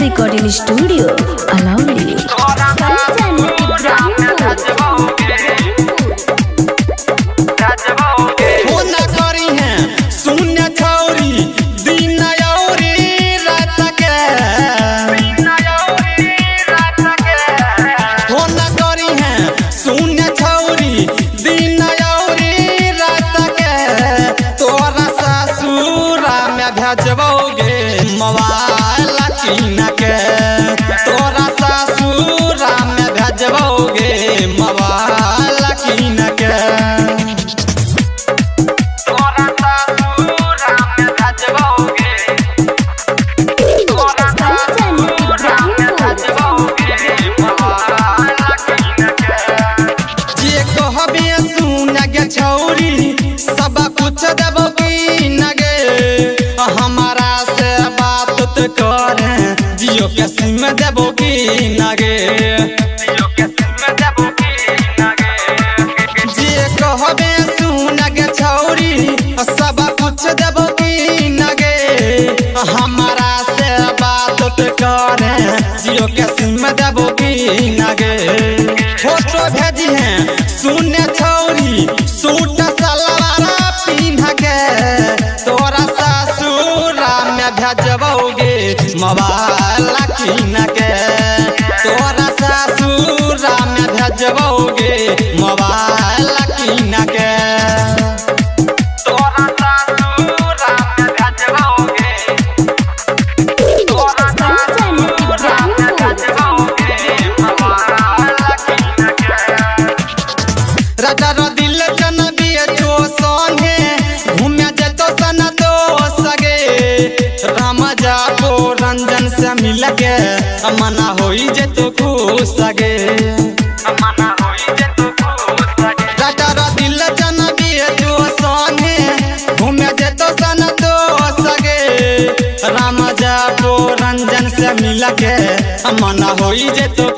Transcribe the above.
Recording studio अलाउली। भेजबोगे mobile कीन के तोरा ससुरा में भेजबोगे मोबाइल कीन के तोरा ससुरा में भेजबोगे तोरा ससुरा में भेजबोगे मोबाइल कीन के जे कहबे सुन गे छौरी सब कुछ देबो कीन गे हमारा से बात तो करे जियो के सिम देबो की नगे जियो के सिम देबो की नगे जे कहबे सुन गे छौरी सब कुछ देबो की नगे हमारा से बात तो करे जियो के सिम देबो की नगे फोटो भेजी है सुन छौरी सूट सलवार पिन्ह के तोरा भेजबोगे मोबाइल कीन के तोरा ससुरा में भेजबोगे मोबाइल कीन के तोरा ससुरा में भेजबोगे तोरा ससुरा में भेजबोगे मोबाइल कीन के राजा रो दिल जनबिए जो संगे घूमे जतो सन तो सगे रामजा को रंजन से मिल के मना होई जे तो खुश सगे मना होई जे तो खुश सगे राजा दिल जनबी जो संगे घूमे जे तो सन तो सगे रामजा को रंजन से मिल के मना होई जे तो